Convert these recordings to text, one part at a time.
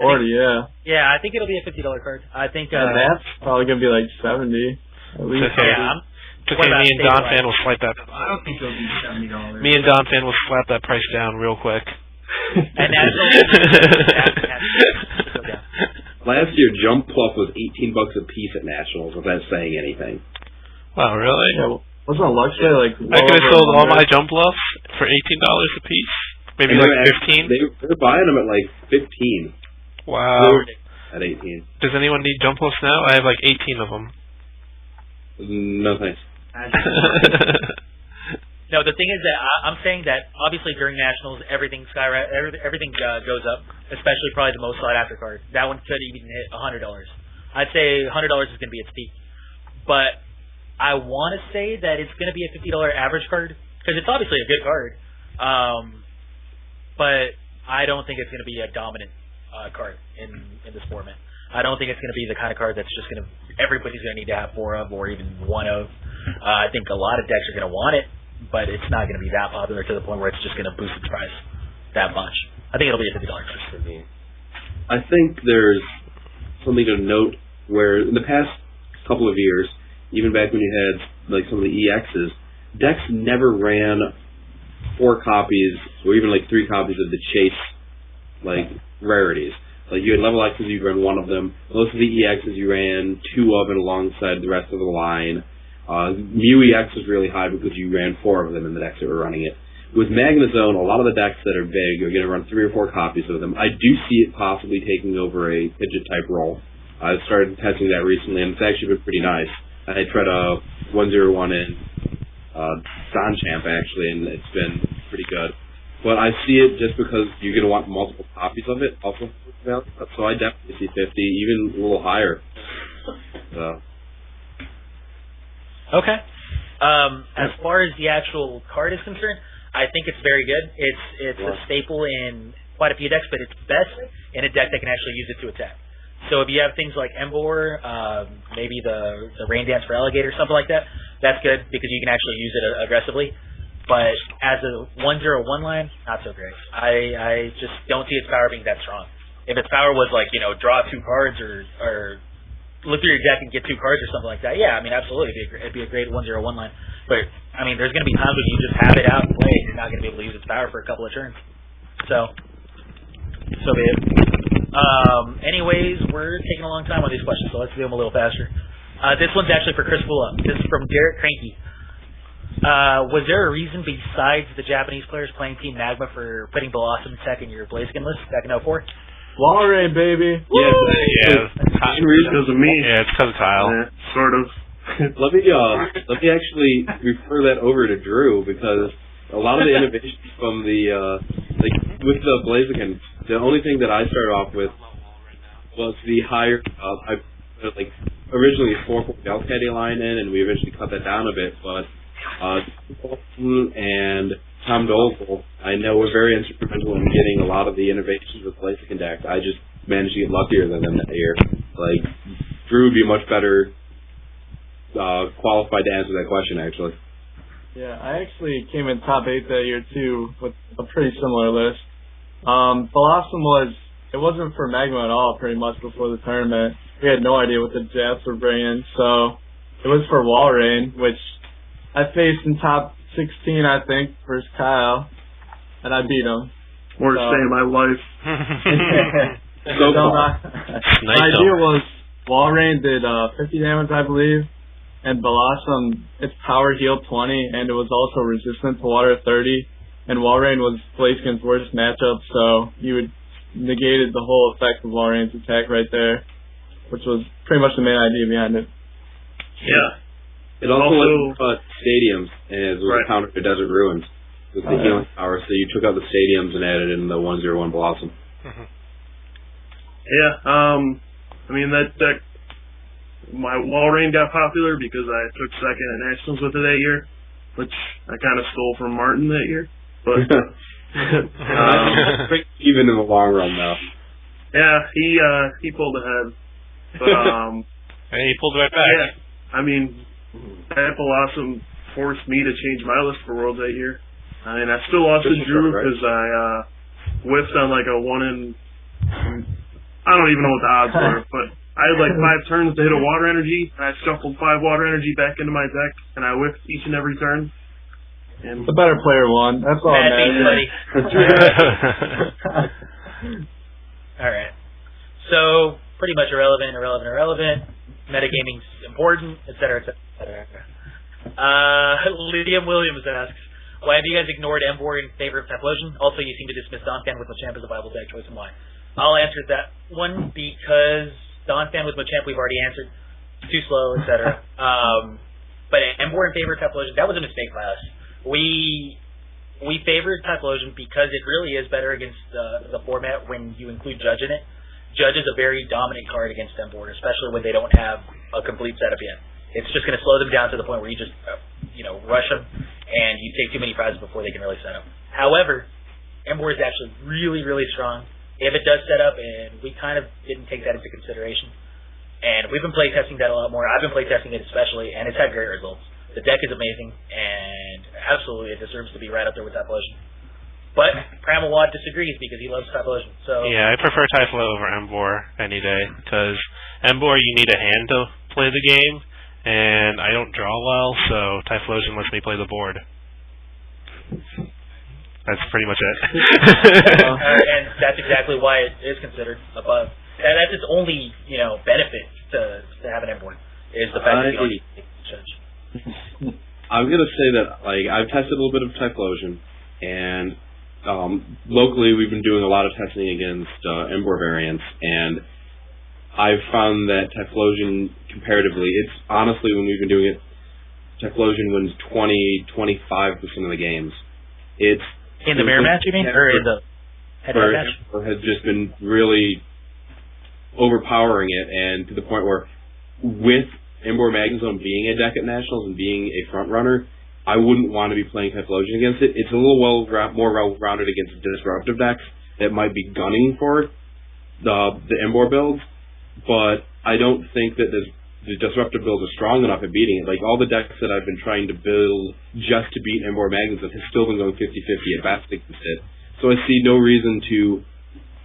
40, yeah. Yeah, I think it'll be a $50 card. I think. And that's probably gonna be like 70 at least. Yeah. Okay, me and Don Fan will slap that. I don't think it'll be $70. Me and Don Fan will slap that price down real quick. And that's Last year, Jump Plus was $18 a piece at Nationals, if that's saying anything. Wow, really? Yeah, wasn't Luxray like? I could have sold all my Jump Bluffs for $18 a piece. Maybe like 15. They're buying them at like 15. Wow. At 18. Does anyone need Jump Bluffs now? I have like 18 of them. No thanks. No, the thing is that I'm saying that obviously during Nationals everything goes up, especially probably the most sought after card. That one could even hit $100. I'd say $100 is going to be its peak, but I want to say that it's going to be a $50 average card because it's obviously a good card, but I don't think it's going to be a dominant card in this format. I don't think it's going to be the kind of card that's just going to everybody's going to need to have 4 of or even 1 of. I think a lot of decks are going to want it, but it's not going to be that popular to the point where it's just going to boost its price that much. I think it'll be a $50 card for me. I think there's something to note where in the past couple of years, even back when you had like some of the EXs, decks never ran 4 copies or even like 3 copies of the Chase like rarities. Like you had level X's, you ran 1 of them. Most of the EXs you ran 2 of it alongside the rest of the line. Mew EX was really high because you ran 4 of them in the decks that were running it. With Magnezone, a lot of the decks that are big are going to run 3 or 4 copies of them. I do see it possibly taking over a Pidgeot type role. I've started testing that recently, and it's actually been pretty nice. I tried a 101 in Sonchamp actually, and it's been pretty good. But I see it just because you're going to want multiple copies of it, also. So I definitely see 50, even a little higher. Okay. As far as the actual card is concerned, I think it's very good. It's a staple in quite a few decks, but it's best in a deck that can actually use it to attack. So if you have things like Emboar, maybe the Rain Dance for Alligator, something like that, that's good because you can actually use it aggressively. But as a 1/0/1 line, not so great. I just don't see its power being that strong. If its power was like, draw 2 cards or look through your deck and get 2 cards or something like that, yeah, I mean, absolutely, it'd be a great 1/0/1 line. But, I mean, there's going to be times when you just have it out and play and you're not going to be able to use its power for a couple of turns. So be it. Anyways, we're taking a long time on these questions, so let's do them a little faster. This one's actually for Chris Fula. This is from Derek Cranky. Was there a reason besides the Japanese players playing Team Magma for putting Blossom Tech in your Blaziken list back in 04? Walrein, baby. Yeah. Because of me. Yeah, it's because of Kyle. Yeah, sort of. Let me actually refer that over to Drew because a lot of the innovations from the with the Blaziken, the only thing that I started off with was the higher originally 4 Delcatty line in, and we eventually cut that down a bit, but and Tom Dozel, I know, were very instrumental in getting a lot of the innovations with Blaziken decks. I just managed to get luckier than them that year. Like, Drew would be much better qualified to answer that question, actually. Yeah, I actually came in top 8 that year, too, with a pretty similar list. Blossom it wasn't for Magma at all, pretty much, before the tournament. We had no idea what the Japs were bringing, so it was for Walrein, which I faced in top 16, I think, versus Kyle, and I beat him. Worst day of my life. My idea was Walrein did 50 damage, I believe, and Blossom, its power healed 20, and it was also resistant to water 30, and Walrein was Blaziken's worst matchup, so you would negated the whole effect of Walrein's attack right there, which was pretty much the main idea behind it. Yeah. It also let stadiums as a counter to Desert Ruins with the healing power, so you took out the stadiums and added in the 1/0/1 Blossom. Mm-hmm. Yeah, I mean, that deck, my Walrein got popular because I took second at Nationals with it that year, which I kind of stole from Martin that year. But even in the long run, though. Yeah, he pulled ahead. But, and he pulled right back. Yeah, I mean, that Blossom forced me to change my list for Worlds that year. I mean, I still lost to Drew because I whiffed on like a 1 in I don't even know what the odds were, but I had like 5 turns to hit a water energy, and I shuffled 5 water energy back into my deck, and I whiffed each and every turn. And The better player won. That's all that Mad beat, buddy. matters. All right. So pretty much irrelevant. Metagaming's important, etc., etc. Liam Williams asks, why have you guys ignored Emboar in favor of Typhlosion? Also, you seem to dismiss Donphan with Machamp as a viable deck choice, and why? I'll answer that one because Donphan with Machamp we've already answered. Too slow, etc. But Emboar in favor of Typhlosion, that was a mistake by us. We favored Typhlosion because it really is better against the format when you include Judge in it. Judge is a very dominant card against Emboar, especially when they don't have a complete setup yet. It's just going to slow them down to the point where you just, rush them, and you take too many prizes before they can really set up. However, Emboar is actually really, really strong if it does set up, and we kind of didn't take that into consideration. And we've been playtesting that a lot more. I've been playtesting it especially, and it's had great results. The deck is amazing, and absolutely it deserves to be right up there with Typhlosion. But Pramawad disagrees because he loves Typhlosion. So yeah, I prefer Typhlo over Emboar any day, because Emboar you need a hand to play the game, and I don't draw well, so Typhlosion lets me play the board. That's pretty much it. And that's exactly why it is considered above. That's its only benefit to have an Emboar is the fact that you don't need to judge. I'm gonna say that I've tested a little bit of Typhlosion, and locally we've been doing a lot of testing against Emboar variants, and I've found that Typhlosion comparatively, it's honestly when we've been doing it, Typhlosion wins 20-25% of the games. It's in the mirror match, you mean, or in the head-to-head match? Emboar has just been really overpowering it, and to the point where with Emboar Magnezone being a deck at Nationals and being a front runner, I wouldn't want to be playing Typhlosion against it. It's a little more well-rounded against disruptive decks that might be gunning for the Emboar builds, but I don't think that the disruptive builds are strong enough at beating it. Like, all the decks that I've been trying to build just to beat Emboar Magnezone has still been going 50-50 at best against it. So I see no reason to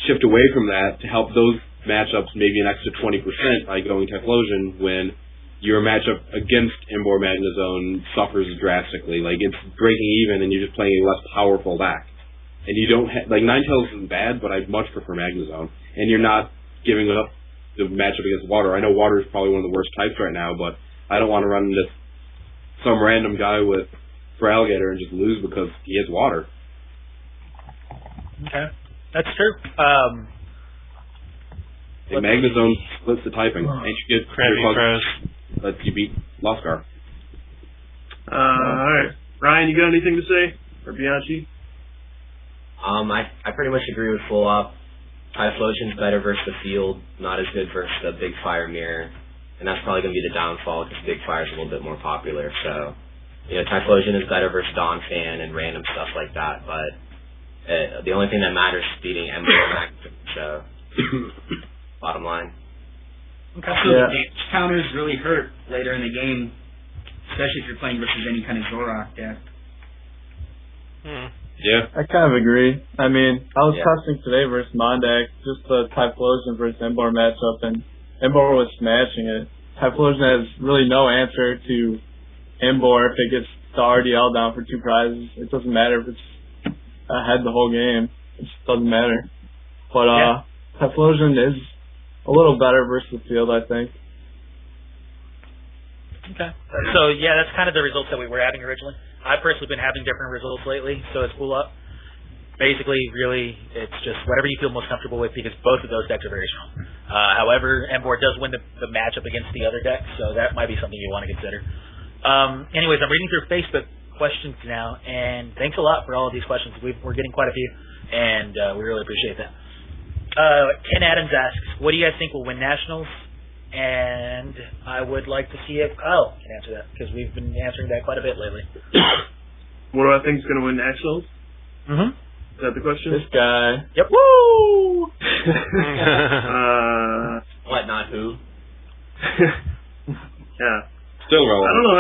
shift away from that to help those matchups maybe an extra 20% by going Typhlosion when your matchup against Emboar Magnezone suffers drastically. Like, it's breaking even and you're just playing a less powerful deck. And you don't Ninetales isn't bad, but I'd much prefer Magnezone. And you're not giving up the matchup against Water. I know Water is probably one of the worst types right now, but I don't want to run into some random guy with Feraligatr and just lose because he has Water. Okay. That's true. And Magnezone splits the typing. And you get lets you beat Loskar. Alright. Ryan, you got anything to say? Or Bianchi? I pretty much agree with Full Op. Typhlosion's better versus the field, not as good versus the Big Fire Mirror. And that's probably going to be the downfall because Big Fire's a little bit more popular. So, Typhlosion is better versus Donphan and random stuff like that. But the only thing that matters is beating Emboar Magnezone. So, bottom line. Okay. Also, the damage counters really hurt later in the game, especially if you're playing versus any kind of Zoroark deck. Yeah. I kind of agree. I mean, I was testing today versus Mondak, just the Typhlosion versus Emboar matchup, and Emboar was smashing it. Typhlosion has really no answer to Emboar if it gets the RDL down for 2 prizes. It doesn't matter if it's ahead the whole game. It just doesn't matter. But Typhlosion is a little better versus the field, I think. Okay. So, that's kind of the results that we were having originally. I've personally been having different results lately, so it's Full Up. Basically, really, it's just whatever you feel most comfortable with because both of those decks are very strong. However, Emboar does win the matchup against the other deck, so that might be something you want to consider. Anyways, I'm reading through Facebook questions now, and thanks a lot for all of these questions. We're getting quite a few, and we really appreciate that. Ken Adams asks, what do you guys think will win Nationals? And I would like to see if Kyle can answer that, because we've been answering that quite a bit lately. What do I think is going to win Nationals? Mm-hmm. Is that the question? This guy. Yep. Woo! What, not who? Yeah. Still relevant. I don't know.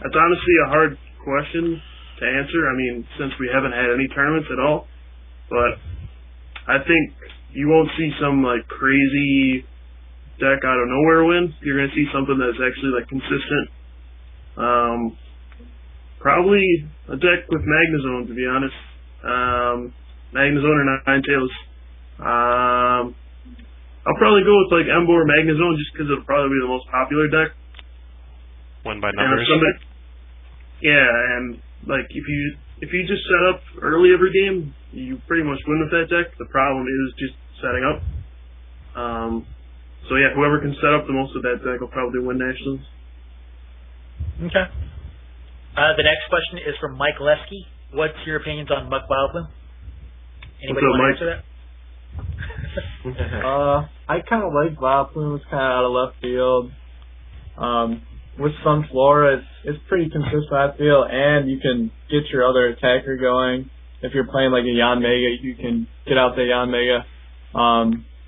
That's honestly a hard question to answer. I mean, since we haven't had any tournaments at all, but I think you won't see some like crazy deck out of nowhere win. You're gonna see something that's actually like consistent. Probably a deck with Magnezone, to be honest. Magnezone or Ninetales. I'll probably go with like Emboar Magnezone just because it'll probably be the most popular deck. Win by And numbers. and like if you just set up early every game, you pretty much win with that deck. The problem is just setting up. So yeah, whoever can set up the most of that deck will probably win nationals. Okay. The next question is from Mike Lesky. What's your opinions on Muck Vileplume? Anybody What's up, want to Mike? answer that? I kind of like Vileplume. It's kind of out of left field. With Sunflora, it's pretty consistent, I feel, and you can get your other attacker going. If you're playing like a Yanmega, you can get out the Yanmega.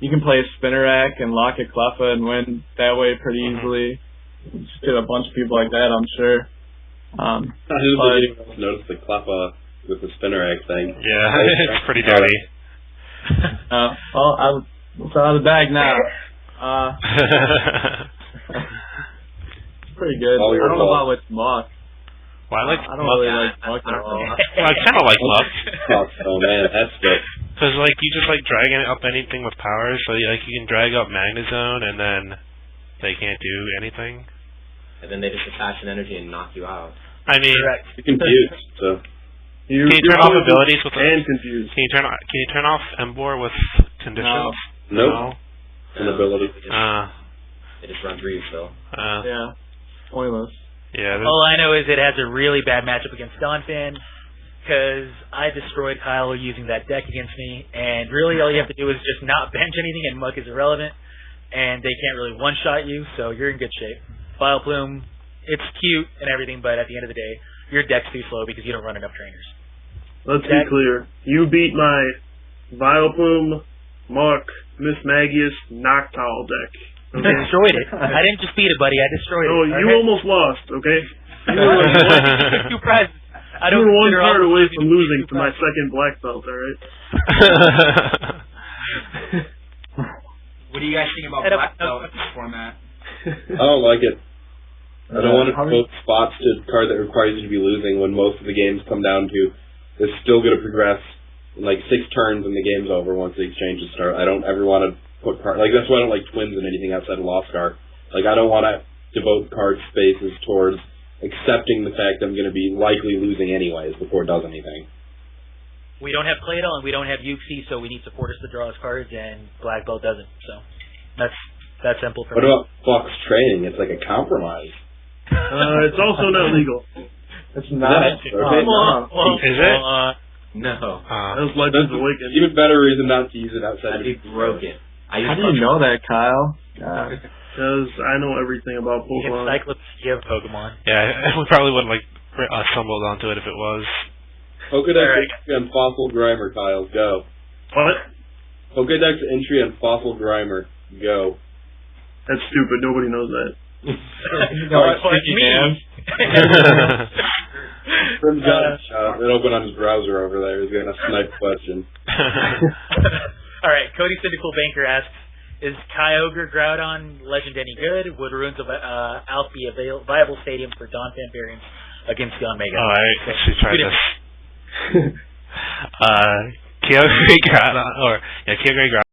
You can play a Spinnerack and lock a Cleffa and win that way pretty easily. Just get a bunch of people like that, I'm sure. Who noticed the Cleffa with the Spinnerack thing? Yeah, it's pretty dirty. Well, it's out of the bag now. It's pretty good. All your I don't know fault. about with Muck. Well, I like I don't Muck. really like Muck at all. Well, I kind of like Muck. Oh man, that's good. Because, like, you just, like, dragging up anything with powers, so, like, you can drag up Magnezone, and then they can't do anything. And then they just attach an energy and knock you out. I mean, You're confused, so. can you turn off abilities with and confused. Can you turn off Emboar with conditions? Nope. An ability. They just run through you still. Yeah. Pointless. Yeah. All I know is it has a really bad matchup against Donphan, because I destroyed Kyle using that deck against me, and really all you have to do is just not bench anything, and Muck is irrelevant, and they can't really one-shot you, so you're in good shape. Vileplume, it's cute and everything, but at the end of the day, your deck's too slow because you don't run enough trainers. Let's be clear. You beat my Vileplume, Muck, Miss Magius, Noctowl deck. I destroyed it. I didn't just beat it, buddy. I destroyed No, it. you almost lost, okay? You were like Two prizes. I you don't were one consider card all away the from losing to my second black belt, alright? What do you guys think about I don't Black know. Belt in this format? I don't like it. I don't want to How devote spots to a card that requires you to be losing when most of the games come down to it's still going to progress in like 6 turns and the game's over once the exchanges start. I don't ever want to put card like that's why I don't like Twins and anything outside of Lost Scar. Like I don't want to devote card spaces towards accepting the fact that I'm going to be likely losing anyways before it does anything. We don't have Claydol and we don't have Yuxi, so we need supporters to draw us cards, and Black Belt doesn't. So that's simple for What me. about Fox training? It's like a compromise. It's also not legal. It's not. Okay. Is it? No. That was Legends That's Awakened. even better reason not to use it outside That'd be broken. I How do you know that, Kyle? God. Because I know everything about Pokemon. Encyclopedia of Pokemon. Yeah, we probably wouldn't like stumbled onto it if it was. Pokedex Alright. entry on Fossil Grimer, Kyle. Go. What? Pokedex entry on Fossil Grimer. Go. That's stupid. Nobody knows that. Like, sticky hands. Prim's got it open on his browser over there. He's got a snipe question. All right, Cody Syndical Banker asks, is Kyogre Groudon Legend any good? Would Ruins of Alph be a viable stadium for Donphan variants against Yanmega? Oh, I actually tried this. Kyogre Groudon, Kyogre Groudon